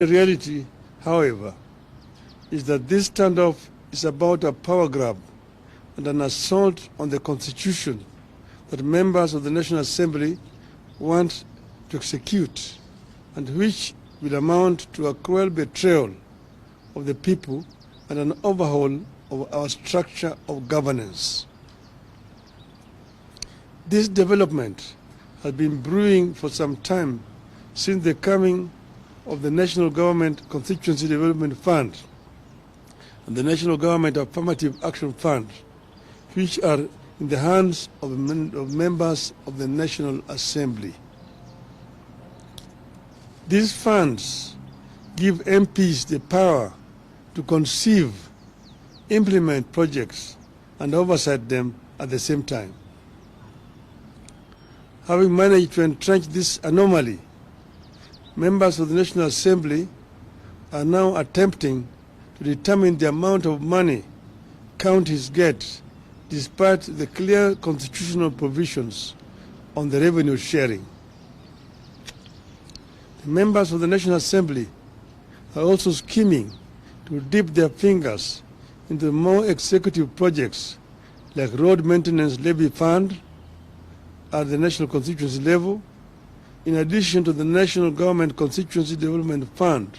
The reality, however, is that this standoff is about a power grab and an assault on the Constitution that members of the National Assembly want to execute, and which will amount to a cruel betrayal of the people and an overhaul of our structure of governance. This development has been brewing for some time since the coming of the National Government Constituency Development Fund and the National Government Affirmative Action Fund, which are in the hands of members of the National Assembly. These funds give MPs the power to conceive, implement projects, and oversight them at the same time. Having managed to entrench this anomaly, members of the National Assembly are now attempting to determine the amount of money counties get, despite the clear constitutional provisions on the revenue sharing. The members of the National Assembly are also scheming to dip their fingers into more executive projects like road maintenance levy fund at the national constituency level, in addition to the National Government Constituency Development Fund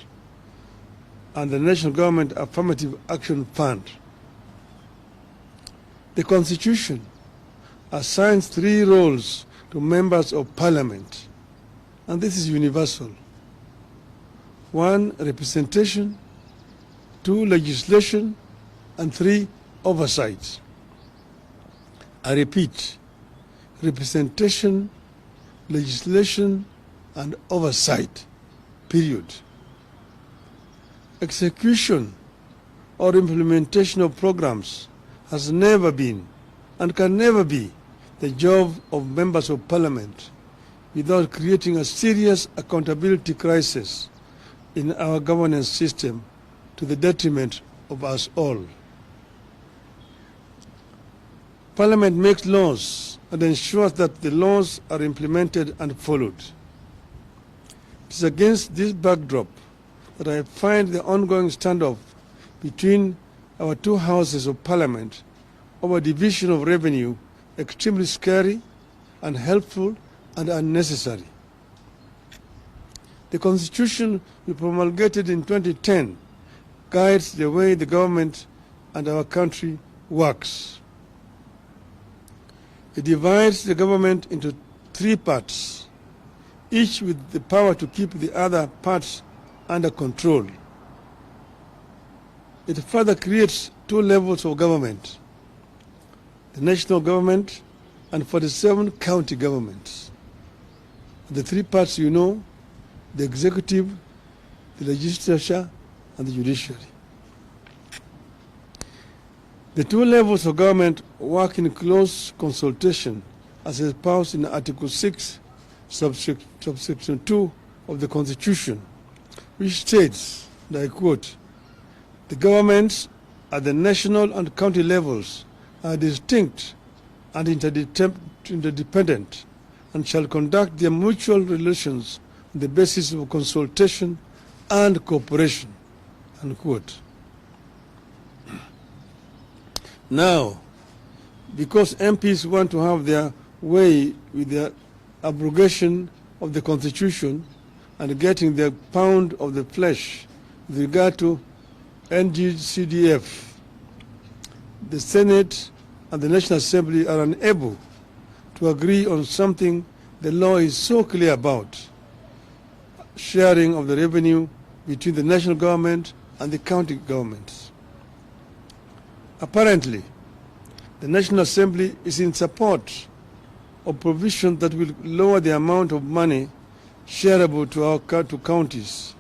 and the National Government Affirmative Action Fund. The Constitution assigns 3 roles to members of Parliament, and this is universal. 1, representation; 2, legislation; and 3, oversight. I repeat, representation, legislation, and oversight, period. Execution or implementation of programs has never been and can never be the job of members of Parliament without creating a serious accountability crisis in our governance system to the detriment of us all. Parliament makes laws and ensures that the laws are implemented and followed. It is against this backdrop that I find the ongoing standoff between our 2 houses of Parliament over division of revenue extremely scary, unhelpful, and unnecessary. The Constitution we promulgated in 2010 guides the way the government and our country works. It divides the government into 3 parts, each with the power to keep the other parts under control. It further creates 2 levels of government: the national government and 47 county governments. The 3 parts you know: the executive, the legislature, and the judiciary. The 2 levels of government work in close consultation, as espoused in Article 6, subsection 2 of the Constitution, which states, and I quote, "The governments at the national and county levels are distinct and interdependent, and shall conduct their mutual relations on the basis of consultation and cooperation," unquote. Now, because MPs want to have their way with the abrogation of the Constitution and getting their pound of the flesh with regard to NGCDF, the Senate and the National Assembly are unable to agree on something the law is so clear about: sharing of the revenue between the national government and the county governments. Apparently, the National Assembly is in support of provision that will lower the amount of money shareable to counties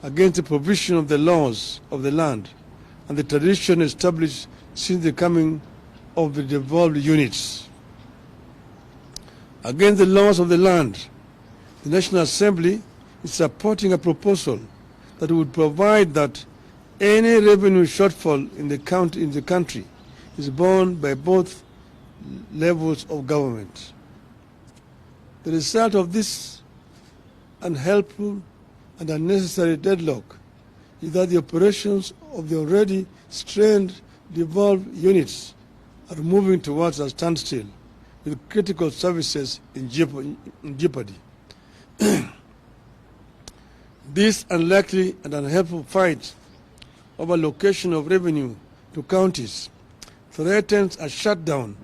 against the provision of the laws of the land and the tradition established since the coming of the devolved units. Against the laws of the land, the National Assembly is supporting a proposal that would provide that any revenue shortfall in the country is borne by both levels of government. The result of this unhelpful and unnecessary deadlock is that the operations of the already strained devolved units are moving towards a standstill, with critical services in jeopardy. This unlikely and unhelpful fight over allocation of revenue to counties threatens a shutdown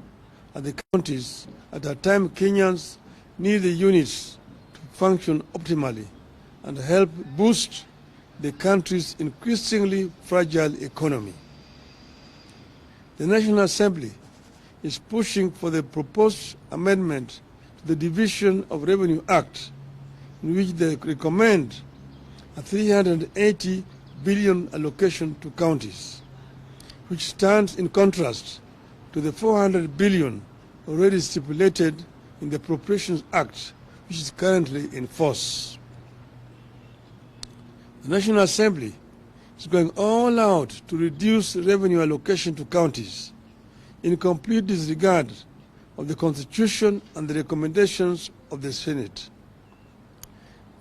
at the counties at a time Kenyans need the units to function optimally and help boost the country's increasingly fragile economy. The National Assembly is pushing for the proposed amendment to the Division of Revenue Act, in which they recommend a 380 billion allocation to counties, which stands in contrast to the 400 billion already stipulated in the Appropriations Act, which is currently in force. The National Assembly is going all out to reduce revenue allocation to counties in complete disregard of the Constitution and the recommendations of the Senate.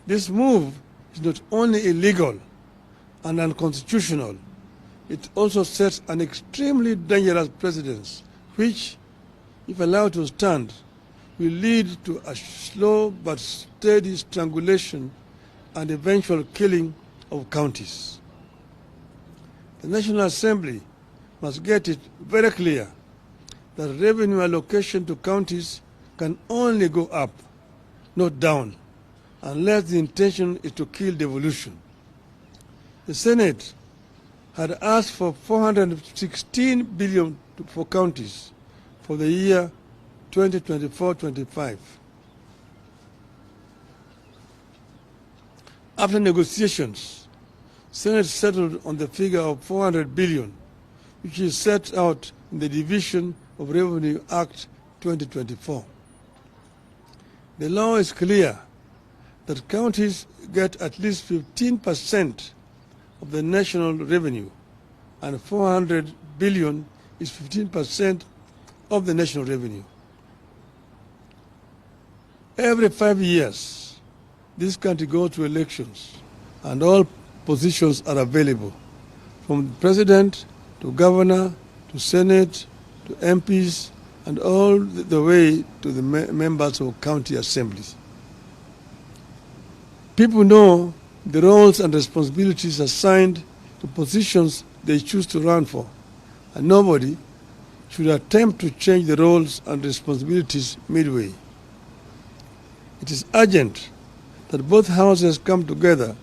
This move is not only illegal and unconstitutional, it also sets an extremely dangerous precedent which, if allowed to stand, will lead to a slow but steady strangulation and eventual killing of counties. The National Assembly must get it very clear that revenue allocation to counties can only go up, not down, unless the intention is to kill devolution. The Senate had asked for 416 billion for counties for the year 2024-25. After negotiations, Senate settled on the figure of 400 billion, which is set out in the Division of Revenue Act 2024. The law is clear that counties get at least 15% of the national revenue, and 400 billion is 15% of the national revenue. Every 5 years, this country goes to elections, and all positions are available, from the president to governor to Senate to MPs and all the way to the members of county assemblies. People know the roles and responsibilities assigned to positions they choose to run for, and nobody should attempt to change the roles and responsibilities midway. It is urgent that both houses come together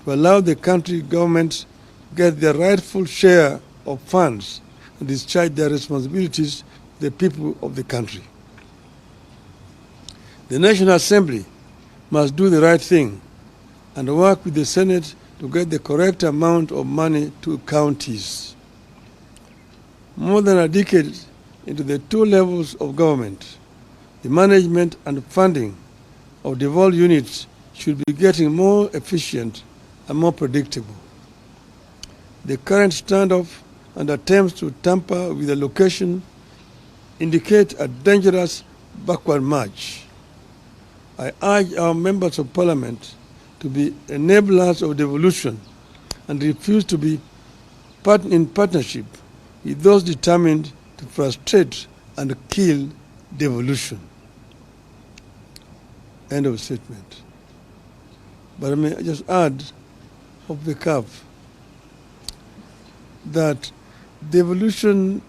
to allow the country government get their rightful share of funds and discharge their responsibilities to the people of the country. The National Assembly must do the right thing and work with the Senate to get the correct amount of money to counties. More than a decade into the two levels of government, the management and funding of devolved units should be getting more efficient and more predictable. The current standoff and attempts to tamper with allocation indicate a dangerous backward march. I urge our members of parliament to be enablers of devolution and refuse to be in partnership with those determined to frustrate and kill devolution. End of statement. But I may just add, off the cuff, that devolution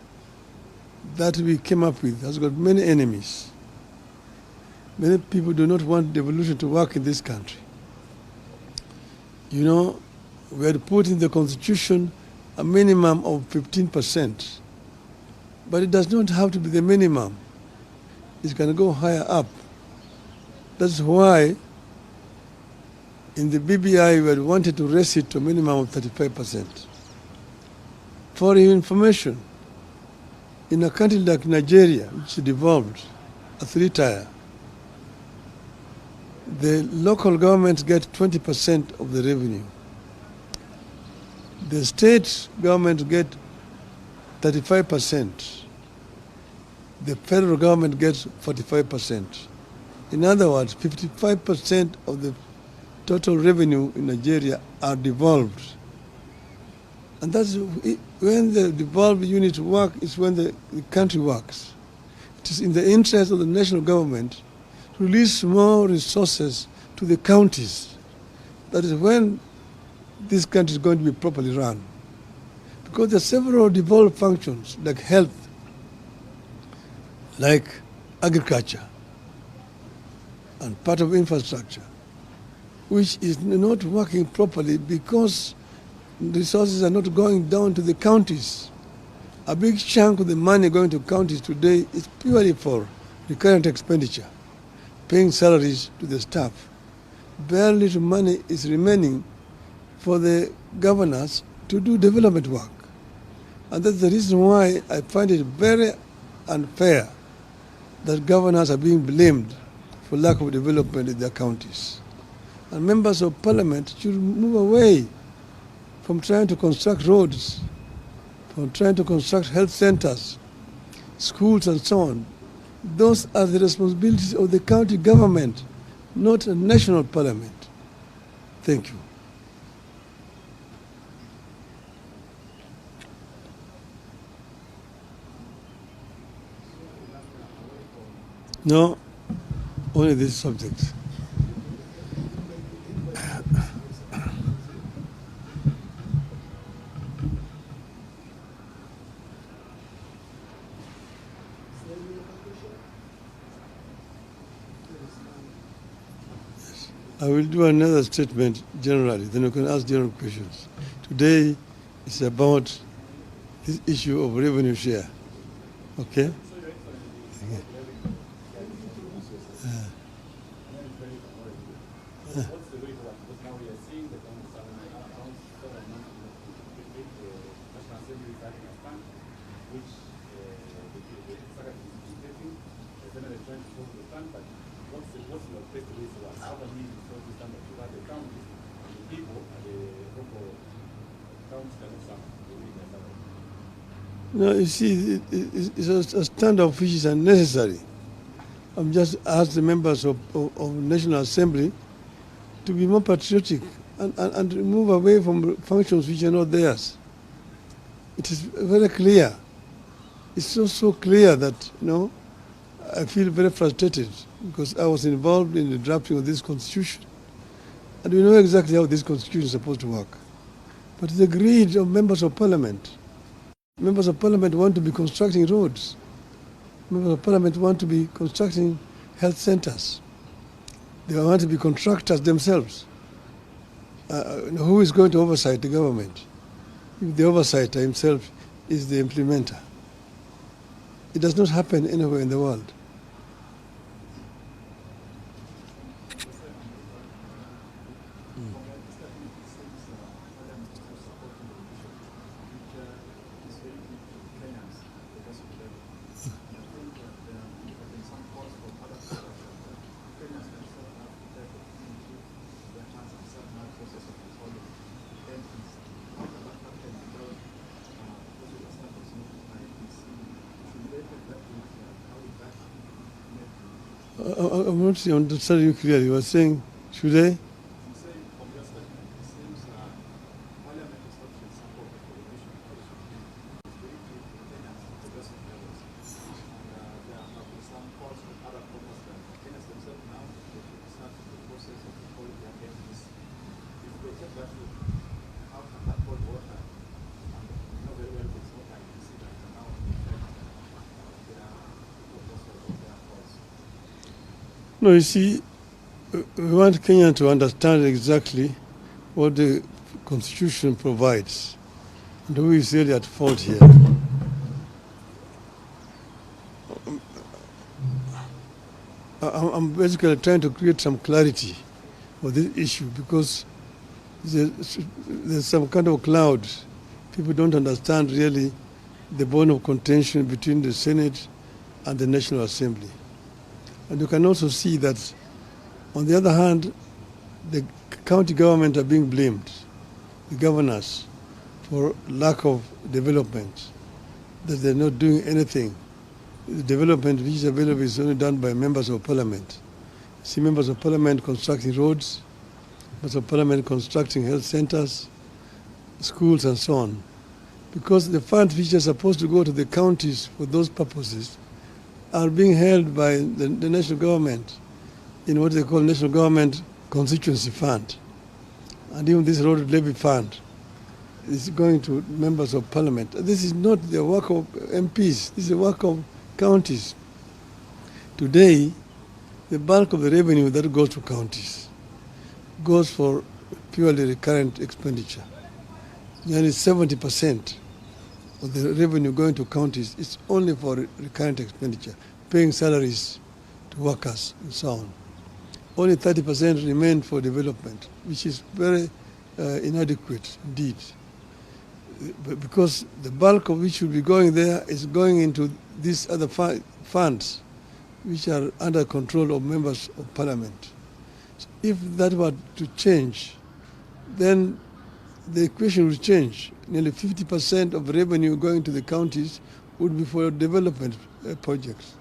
that we came up with has got many enemies. Many people do not want devolution to work in this country. You know, we had put in the Constitution a minimum of 15%, but it does not have to be the minimum. It can go higher up. That's why in the BBI we had wanted to raise it to a minimum of 35%. For your information, in a country like Nigeria, which is devolved, a three-tier, the local governments get 20% of the revenue. The state government get 35%. The federal government gets 45%. In other words, 55% of the total revenue in Nigeria are devolved. And that's when the devolved units work is when the country works. It is in the interest of the national government to release more resources to the counties. That is when this country is going to be properly run. Because there are several devolved functions like health, like agriculture, and part of infrastructure, which is not working properly because resources are not going down to the counties. A big chunk of the money going to counties today is purely for recurrent expenditure, paying salaries to the staff. Very little money is remaining for the governors to do development work. And that's the reason why I find it very unfair that governors are being blamed for lack of development in their counties. And members of parliament should move away from trying to construct roads, from trying to construct health centers, schools and so on. Those are the responsibilities of the county government, not a national parliament. Thank you. No, only this subject. I will do another statement generally, then you can ask general questions. Today is about this issue of revenue share. Okay? No, you see, it's a standoff which is unnecessary. I'm just asked the members of National Assembly to be more patriotic and move away from functions which are not theirs. It is very clear. It's so clear that, I feel very frustrated because I was involved in the drafting of this constitution. And we know exactly how this constitution is supposed to work. But the greed of members of parliament. Members of parliament want to be constructing roads. Members of parliament want to be constructing health centers. They want to be contractors themselves. Who is going to oversight the government? If the oversighter himself is the implementer. It does not happen anywhere in the world. I'm not understanding you clearly. You were saying, should they? No, you see, we want Kenya to understand exactly what the Constitution provides and who is really at fault here. I'm basically trying to create some clarity for this issue because there's some kind of cloud. People don't understand really the bone of contention between the Senate and the National Assembly. And you can also see that, on the other hand, the county government are being blamed, the governors, for lack of development, that they're not doing anything. The development which is available is only done by members of parliament. See members of parliament constructing roads, members of parliament constructing health centers, schools, and so on. Because the funds which are supposed to go to the counties for those purposes are being held by the national government in what they call National Government Constituency Fund. And even this road levy fund is going to members of parliament. This is not the work of MPs, this is the work of counties. Today, the bulk of the revenue that goes to counties goes for purely recurrent expenditure. Nearly 70% of the revenue going to counties is only for recurrent expenditure, paying salaries to workers and so on. Only 30% remain for development, which is very inadequate indeed. Because the bulk of which should be going there is going into these other funds, which are under control of members of parliament. So if that were to change, then the equation would change. Nearly 50% of revenue going to the counties would be for development projects.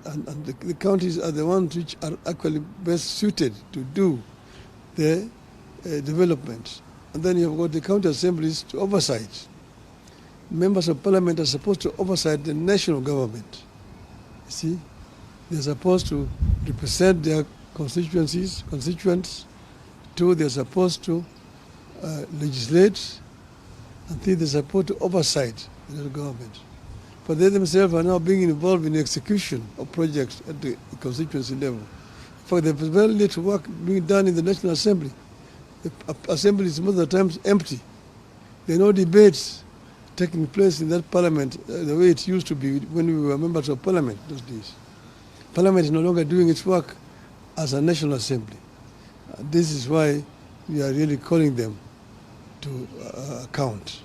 And the counties are the ones which are actually best suited to do the development. And then you've got the county assemblies to oversight. Members of parliament are supposed to oversight the national government. You see, they're supposed to represent their constituents. Two, they're supposed to legislate. And three, they're supposed to oversight the government. But they themselves are now being involved in the execution of projects at the constituency level. In fact, there's very little work being done in the National Assembly. The Assembly is most of the times empty. There are no debates taking place in that parliament the way it used to be when we were members of parliament those days. Parliament is no longer doing its work as a National Assembly. This is why we are really calling them to account.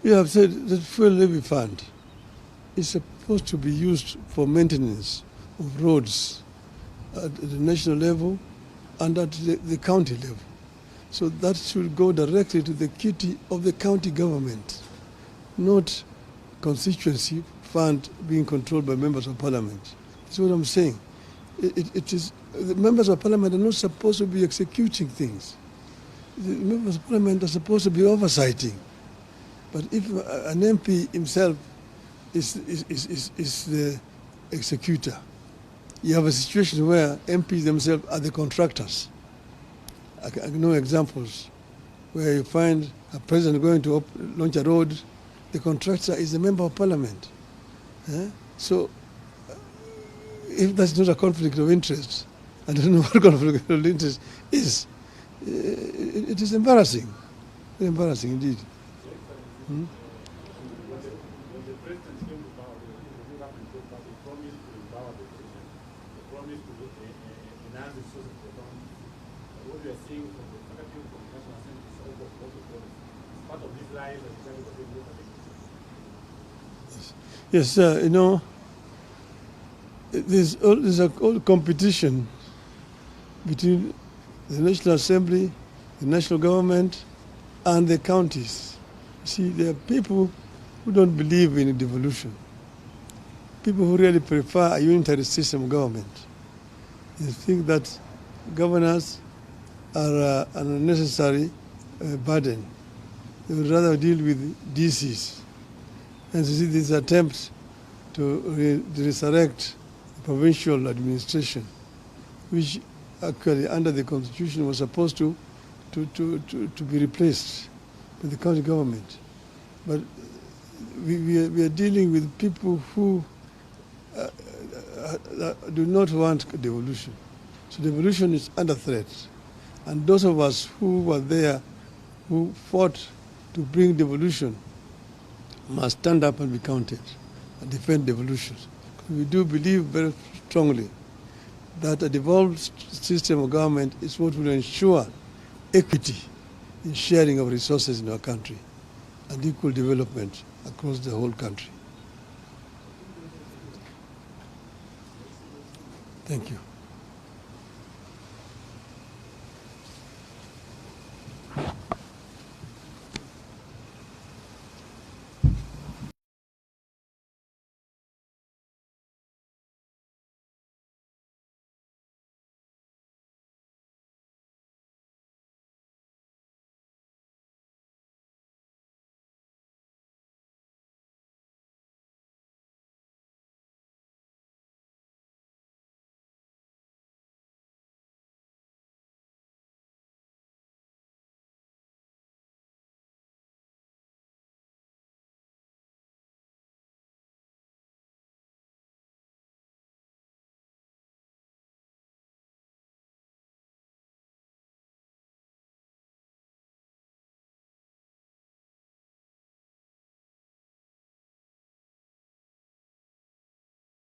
You have said that fuel levy fund is supposed to be used for maintenance of roads at the national level and at the county level. So that should go directly to the kitty of the county government, not constituency fund being controlled by members of parliament. That's what I'm saying. It is the members of parliament are not supposed to be executing things. The members of parliament are supposed to be oversighting. But if an MP himself is the executor, you have a situation where MPs themselves are the contractors. I know examples where you find a president going to launch a road, the contractor is a member of parliament. So if that's not a conflict of interest, I don't know what conflict of interest is. It is embarrassing, very embarrassing indeed. When the president came to power, he promised to empower the president. He promised to enhance the resources of the government. What we are seeing from the executive from the National Assembly is also promised. It's part of this lie that is going to be looked at. Yes, you know, there's a whole competition between the National Assembly, the national government, and the counties. See, there are people who don't believe in devolution, people who really prefer a unitary system of government. They think that governors are an unnecessary burden. They would rather deal with DCs. And you see these attempts to resurrect the provincial administration, which actually under the constitution was supposed to be replaced with the county government. But we are dealing with people who do not want devolution. So devolution is under threat. And those of us who were there, who fought to bring devolution, must stand up and be counted and defend devolution. We do believe very strongly that a devolved system of government is what will ensure equity in sharing of resources in our country. and equal development across the whole country. Thank you.